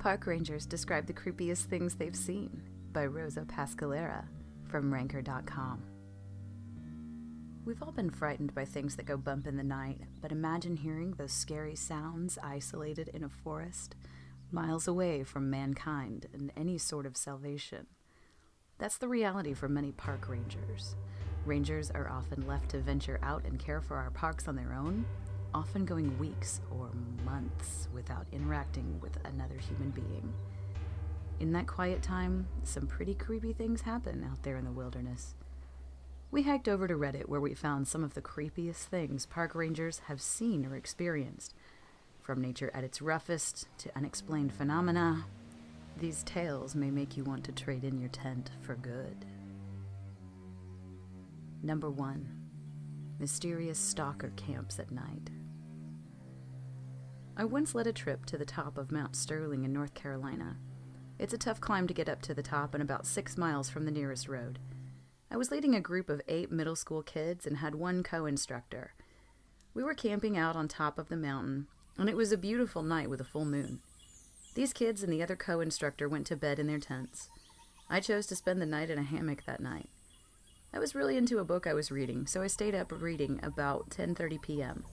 Park rangers describe the creepiest things they've seen by Rosa Pascalera from Ranker.com. We've all been frightened by things that go bump in the night, but imagine hearing those scary sounds isolated in a forest, miles away from mankind and any sort of salvation. That's the reality for many park rangers. Rangers are often left to venture out and care for our parks on their own, often going weeks or months without interacting with another human being. In that quiet time, some pretty creepy things happen out there in the wilderness. We hiked over to Reddit where we found some of the creepiest things park rangers have seen or experienced. From nature at its roughest to unexplained phenomena, these tales may make you want to trade in your tent for good. Number 1. Mysterious stalker camps at night. I once led a trip to the top of Mount Sterling in North Carolina. It's a tough climb to get up to the top and about 6 miles from the nearest road. I was leading a group of 8 middle school kids and had one co-instructor. We were camping out on top of the mountain, and it was a beautiful night with a full moon. These kids and the other co-instructor went to bed in their tents. I chose to spend the night in a hammock that night. I was really into a book I was reading, so I stayed up reading about 10:30 p.m.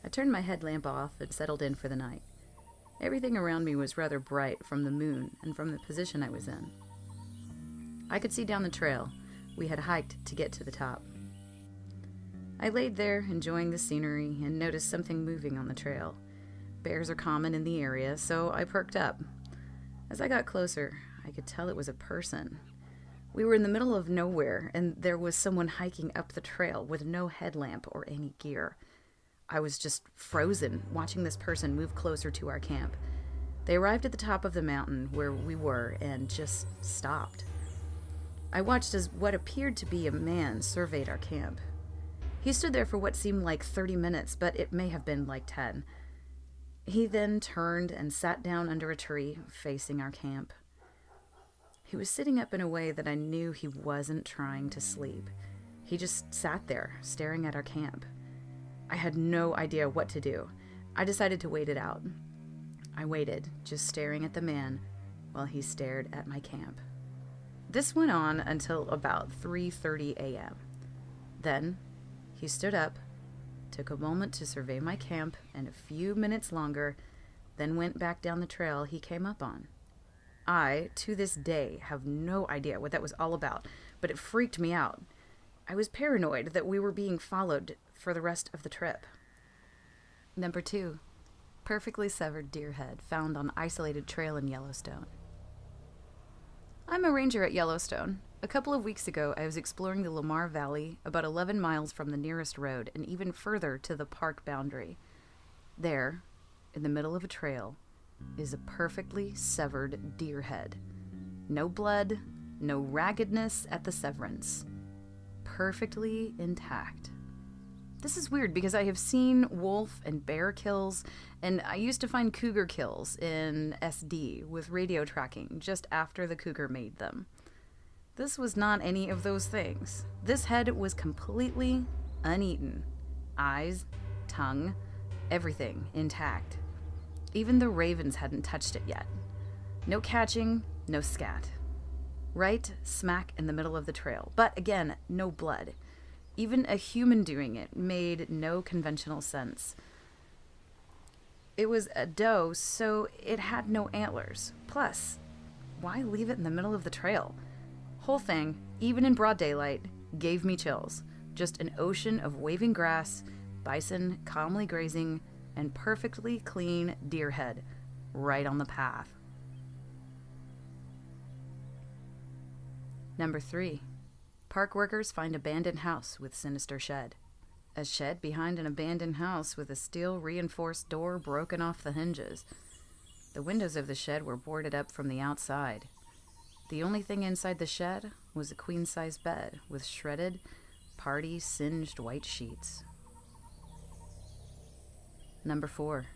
I turned my headlamp off and settled in for the night. Everything around me was rather bright from the moon and from the position I was in. I could see down the trail we had hiked to get to the top. I laid there, enjoying the scenery, and noticed something moving on the trail. Bears are common in the area, so I perked up. As I got closer, I could tell it was a person. We were in the middle of nowhere, and there was someone hiking up the trail with no headlamp or any gear. I was just frozen, watching this person move closer to our camp. They arrived at the top of the mountain where we were and just stopped. I watched as what appeared to be a man surveyed our camp. He stood there for what seemed like 30 minutes, but it may have been like 10. He then turned and sat down under a tree facing our camp. He was sitting up in a way that I knew he wasn't trying to sleep. He just sat there, staring at our camp. I had no idea what to do. I decided to wait it out. I waited, just staring at the man while he stared at my camp. This went on until about 3:30 a.m. Then, he stood up, took a moment to survey my camp, and a few minutes longer, then went back down the trail he came up on. I, to this day, have no idea what that was all about, but it freaked me out. I was paranoid that we were being followed for the rest of the trip. Number 2. Perfectly severed deer head found on isolated trail in Yellowstone. I'm a ranger at Yellowstone. A couple of weeks ago, I was exploring the Lamar Valley, about 11 miles from the nearest road and even further to the park boundary. There, in the middle of a trail, is a perfectly severed deer head. No blood, no raggedness at the severance. Perfectly intact. This is weird because I have seen wolf and bear kills, and I used to find cougar kills in SD with radio tracking just after the cougar made them. This was not any of those things. This head was completely uneaten. Eyes, tongue, everything intact. Even the ravens hadn't touched it yet. No catching, no scat. Right smack in the middle of the trail, but again, no blood. Even a human doing it made no conventional sense. It was a doe, so it had no antlers. Plus, why leave it in the middle of the trail? Whole thing, even in broad daylight, gave me chills. Just an ocean of waving grass, bison calmly grazing, and perfectly clean deer head right on the path. Number 3. Park workers find abandoned house with sinister shed. A shed behind an abandoned house with a steel reinforced door broken off the hinges. The windows of the shed were boarded up from the outside. The only thing inside the shed was a queen-size bed with shredded, party-singed white sheets. Number 4.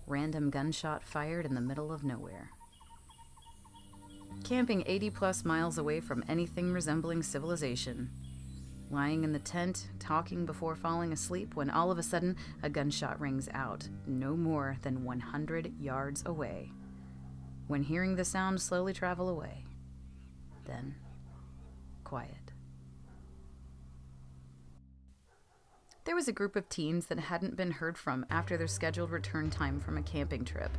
Random gunshot fired in the middle of nowhere. Camping 80-plus miles away from anything resembling civilization. Lying in the tent, talking before falling asleep, when all of a sudden a gunshot rings out, no more than 100 yards away. when hearing the sound slowly travel away. Then, quiet. There was a group of teens that hadn't been heard from after their scheduled return time from a camping trip.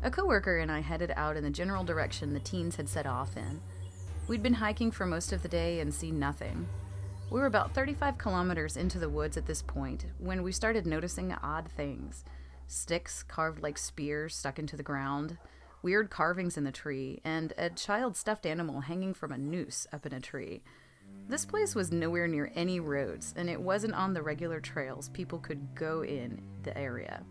A coworker and I headed out in the general direction the teens had set off in. We'd been hiking for most of the day and seen nothing. We were about 35 kilometers into the woods at this point when we started noticing odd things. Sticks carved like spears stuck into the ground, weird carvings in the tree, and a child stuffed animal hanging from a noose up in a tree. This place was nowhere near any roads, and it wasn't on the regular trails people could go in the area.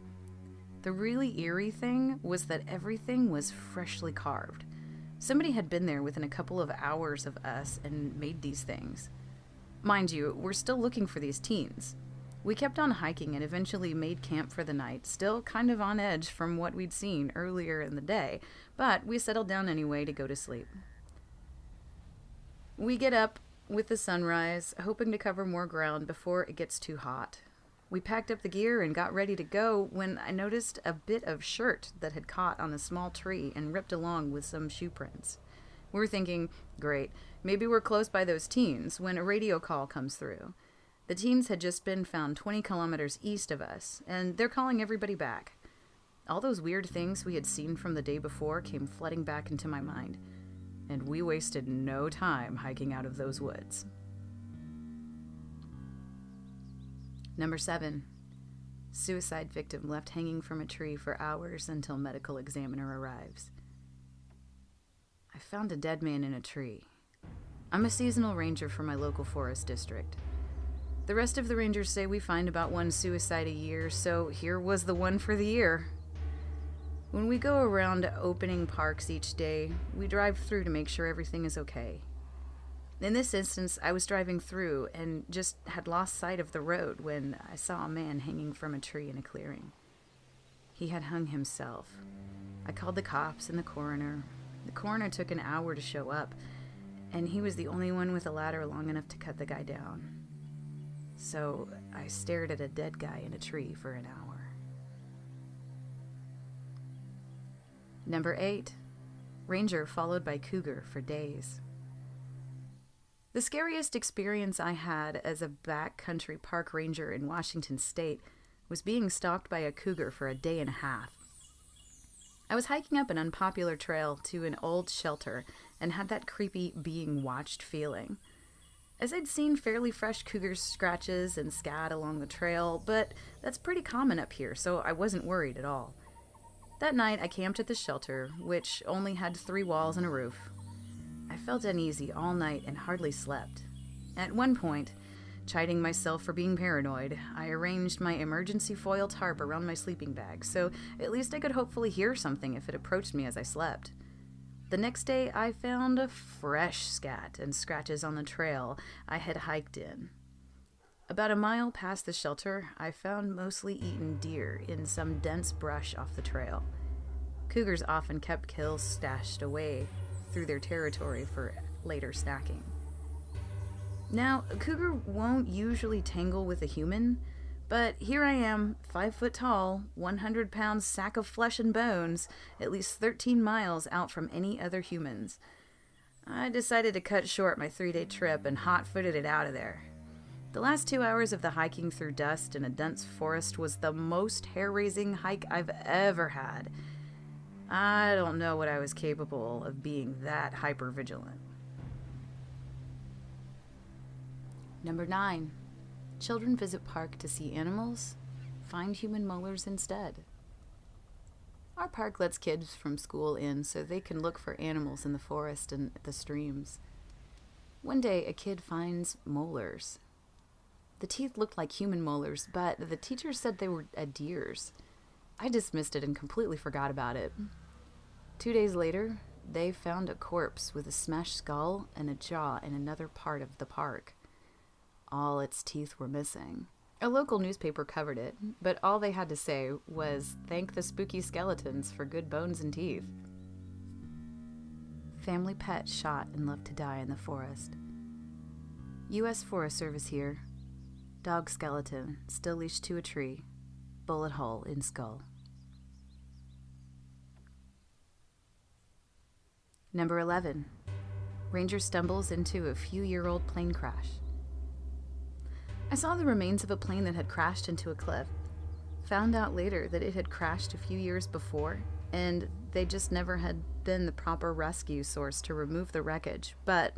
The really eerie thing was that everything was freshly carved. Somebody had been there within a couple of hours of us and made these things. Mind you, we're still looking for these teens. We kept on hiking and eventually made camp for the night, still kind of on edge from what we'd seen earlier in the day, but we settled down anyway to go to sleep. We get up with the sunrise, hoping to cover more ground before it gets too hot. We packed up the gear and got ready to go when I noticed a bit of shirt that had caught on a small tree and ripped along with some shoe prints. We were thinking, great, maybe we're close by those teens, when a radio call comes through. The teens had just been found 20 kilometers east of us, and they're calling everybody back. All those weird things we had seen from the day before came flooding back into my mind, and we wasted no time hiking out of those woods. Number 7. Suicide victim left hanging from a tree for hours until medical examiner arrives. I found a dead man in a tree. I'm a seasonal ranger for my local forest district. The rest of the rangers say we find about one suicide a year, so here was the one for the year. When we go around opening parks each day, we drive through to make sure everything is okay. In this instance, I was driving through and just had lost sight of the road when I saw a man hanging from a tree in a clearing. He had hung himself. I called the cops and the coroner. The coroner took an hour to show up, and he was the only one with a ladder long enough to cut the guy down. So I stared at a dead guy in a tree for an hour. Number 8. Ranger followed by cougar for days. The scariest experience I had as a backcountry park ranger in Washington state was being stalked by a cougar for a day and a half. I was hiking up an unpopular trail to an old shelter and had that creepy being watched feeling. As I'd seen fairly fresh cougar scratches and scat along the trail, but that's pretty common up here, so I wasn't worried at all. That night, I camped at the shelter, which only had 3 walls and a roof. I felt uneasy all night and hardly slept. At one point, chiding myself for being paranoid, I arranged my emergency foil tarp around my sleeping bag, so at least I could hopefully hear something if it approached me as I slept. The next day, I found a fresh scat and scratches on the trail I had hiked in. About a mile past the shelter, I found mostly eaten deer in some dense brush off the trail. Cougars often kept kills stashed away through their territory for later snacking. Now, a cougar won't usually tangle with a human, but here I am, 5 foot tall, 100-pound sack of flesh and bones, at least 13 miles out from any other humans. I decided to cut short my 3-day trip and hot-footed it out of there. The last 2 hours of the hiking through dust in a dense forest was the most hair-raising hike I've ever had. I don't know what I was capable of being that hyper-vigilant. Number 9. Children visit park to see animals, find human molars instead. Our park lets kids from school in so they can look for animals in the forest and the streams. One day, a kid finds molars. The teeth looked like human molars, but the teacher said they were a deer's. I dismissed it and completely forgot about it. 2 days later, they found a corpse with a smashed skull and a jaw in another part of the park. All its teeth were missing. A local newspaper covered it, but all they had to say was, "Thank the spooky skeletons for good bones and teeth." Family pet shot and left to die in the forest. U.S. Forest Service here. Dog skeleton, still leashed to a tree. Bullet hole in skull. Number 11. Ranger stumbles into a few-year-old plane crash. I saw the remains of a plane that had crashed into a cliff. Found out later that it had crashed a few years before, and they just never had been the proper rescue source to remove the wreckage. But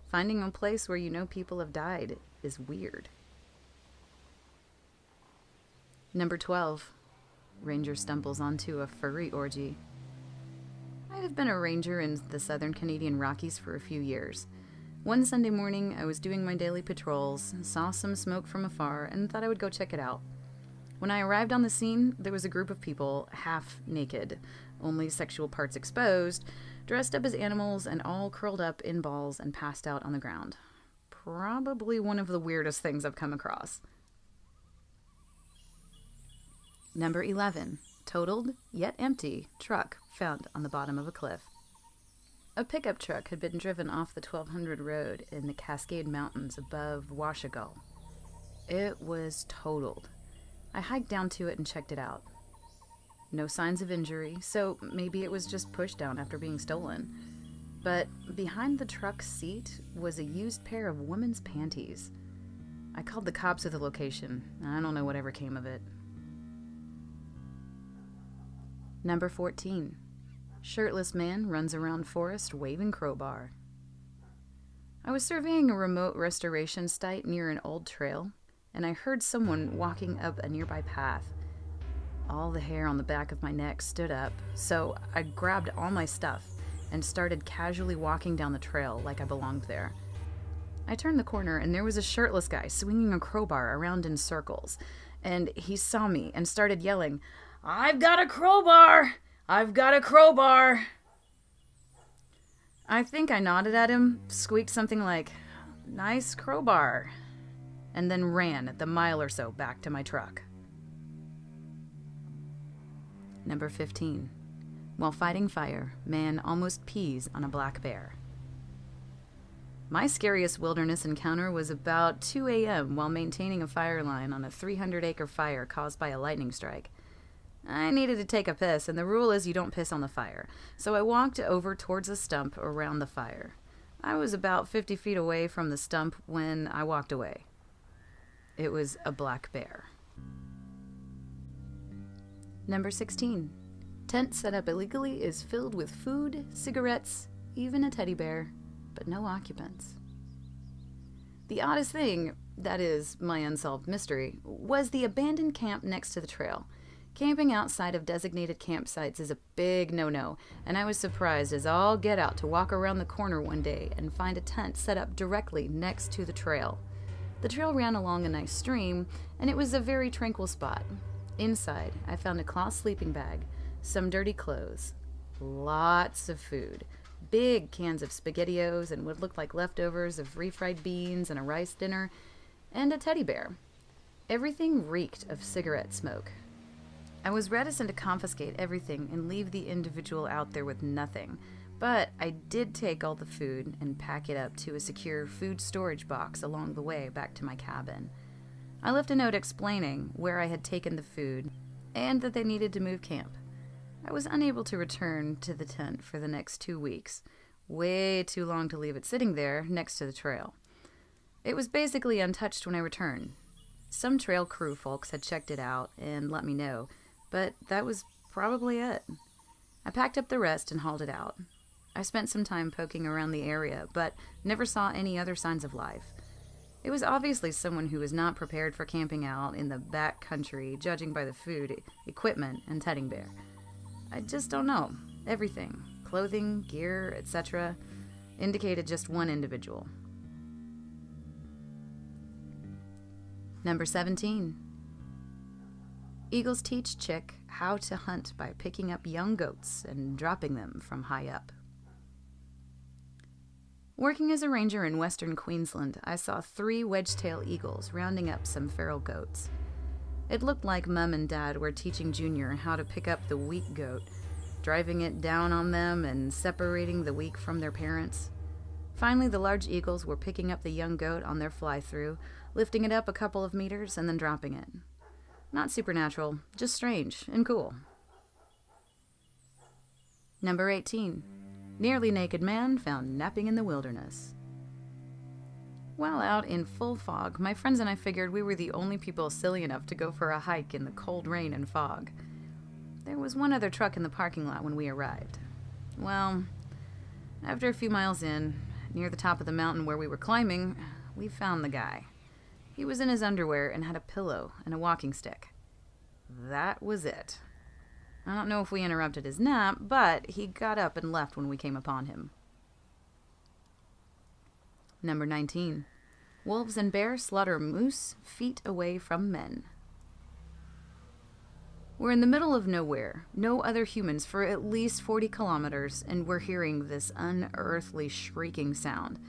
finding a place where you know people have died is weird. Number 12. Ranger stumbles onto a furry orgy. I have been a ranger in the southern Canadian Rockies for a few years. One Sunday morning, I was doing my daily patrols, saw some smoke from afar, and thought I would go check it out. When I arrived on the scene, there was a group of people, half naked, only sexual parts exposed, dressed up as animals and all curled up in balls and passed out on the ground. Probably one of the weirdest things I've come across. Number 11. Totaled, yet empty, truck found on the bottom of a cliff. A pickup truck had been driven off the 1200 road in the Cascade Mountains above Washagal. It was totaled. I hiked down to it and checked it out. No signs of injury, so maybe it was just pushed down after being stolen. But behind the truck's seat was a used pair of women's panties. I called the cops at the location. I don't know whatever came of it. Number 14. Shirtless man runs around forest waving crowbar. I was surveying a remote restoration site near an old trail, and I heard someone walking up a nearby path. All the hair on the back of my neck stood up, so I grabbed all my stuff and started casually walking down the trail like I belonged there. I turned the corner, and there was a shirtless guy swinging a crowbar around in circles, and he saw me and started yelling, "I've got a crowbar! I've got a crowbar!" I think I nodded at him, squeaked something like, "Nice crowbar," and then ran the mile or so back to my truck. Number 15. While fighting fire, man almost pees on a black bear. My scariest wilderness encounter was about 2 a.m. while maintaining a fire line on a 300-acre fire caused by a lightning strike. I needed to take a piss, and the rule is you don't piss on the fire, so I walked over towards a stump around the fire. I was about 50 feet away from the stump when I walked away. It was a black bear. Number 16. Tent set up illegally is filled with food, cigarettes, even a teddy bear, but no occupants. The oddest thing, that is, my unsolved mystery, was the abandoned camp next to the trail. Camping outside of designated campsites is a big no-no, and I was surprised as all get out to walk around the corner one day and find a tent set up directly next to the trail. The trail ran along a nice stream, and it was a very tranquil spot. Inside, I found a cloth sleeping bag, some dirty clothes, lots of food, big cans of SpaghettiOs and what looked like leftovers of refried beans and a rice dinner, and a teddy bear. Everything reeked of cigarette smoke. I was reticent to confiscate everything and leave the individual out there with nothing, but I did take all the food and pack it up to a secure food storage box along the way back to my cabin. I left a note explaining where I had taken the food and that they needed to move camp. I was unable to return to the tent for the next 2 weeks, way too long to leave it sitting there next to the trail. It was basically untouched when I returned. Some trail crew folks had checked it out and let me know, but that was probably it. I packed up the rest and hauled it out. I spent some time poking around the area, but never saw any other signs of life. It was obviously someone who was not prepared for camping out in the back country, judging by the food, equipment, and teddy bear. I just don't know. Everything, clothing, gear, etc., indicated just one individual. Number 17. Eagles teach chick how to hunt by picking up young goats and dropping them from high up. Working as a ranger in western Queensland, I saw 3 wedge-tail eagles rounding up some feral goats. It looked like Mum and Dad were teaching Junior how to pick up the weak goat, driving it down on them and separating the weak from their parents. Finally, the large eagles were picking up the young goat on their fly-through, lifting it up a couple of meters and then dropping it. Not supernatural, just strange and cool. Number 18. Nearly naked man found napping in the wilderness. While out in full fog, my friends and I figured we were the only people silly enough to go for a hike in the cold rain and fog. There was one other truck in the parking lot when we arrived. Well, after a few miles in, near the top of the mountain where we were climbing, we found the guy. He was in his underwear and had a pillow and a walking stick. That was it. I don't know if we interrupted his nap, but he got up and left when we came upon him. Number 19. Wolves and bears slaughter moose feet away from men. We're in the middle of nowhere, no other humans for at least 40 kilometers, and we're hearing this unearthly shrieking sound.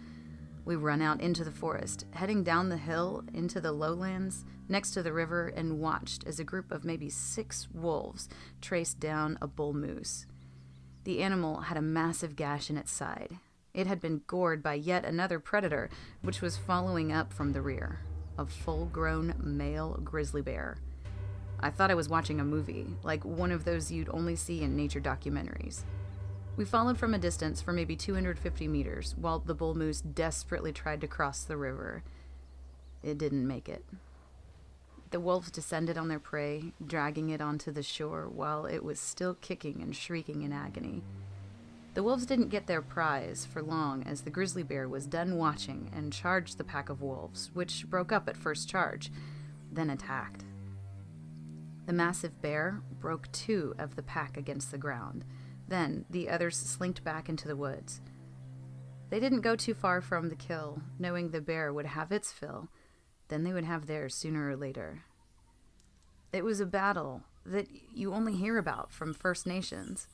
We run out into the forest, heading down the hill into the lowlands next to the river, and watched as a group of maybe 6 wolves traced down a bull moose. The animal had a massive gash in its side. It had been gored by yet another predator, which was following up from the rear, a full-grown male grizzly bear. I thought I was watching a movie, like one of those you'd only see in nature documentaries. We followed from a distance for maybe 250 meters, while the bull moose desperately tried to cross the river. It didn't make it. The wolves descended on their prey, dragging it onto the shore while it was still kicking and shrieking in agony. The wolves didn't get their prize for long, as the grizzly bear was done watching and charged the pack of wolves, which broke up at first charge, then attacked. The massive bear broke 2 of the pack against the ground. Then the others slinked back into the woods. They didn't go too far from the kill, knowing the bear would have its fill. Then they would have theirs sooner or later. It was a battle that you only hear about from First Nations.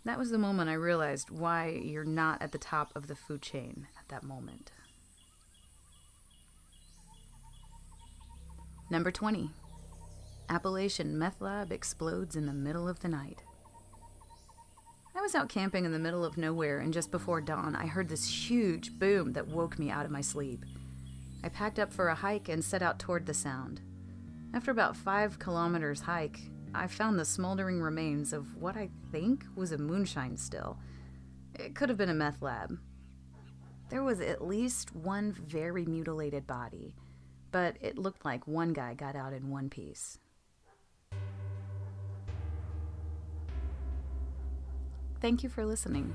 That was the moment I realized why you're not at the top of the food chain at that moment. Number 20. Appalachian meth lab explodes in the middle of the night. I was out camping in the middle of nowhere, and just before dawn, I heard this huge boom that woke me out of my sleep. I packed up for a hike and set out toward the sound. After about 5 kilometers hike, I found the smoldering remains of what I think was a moonshine still. It could have been a meth lab. There was at least one very mutilated body, but it looked like one guy got out in one piece. Thank you for listening.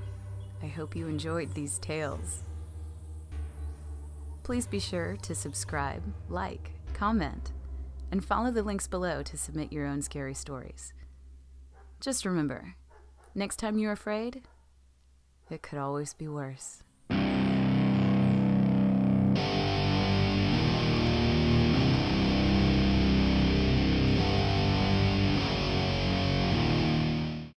I hope you enjoyed these tales. Please be sure to subscribe, like, comment, and follow the links below to submit your own scary stories. Just remember, next time you're afraid, it could always be worse.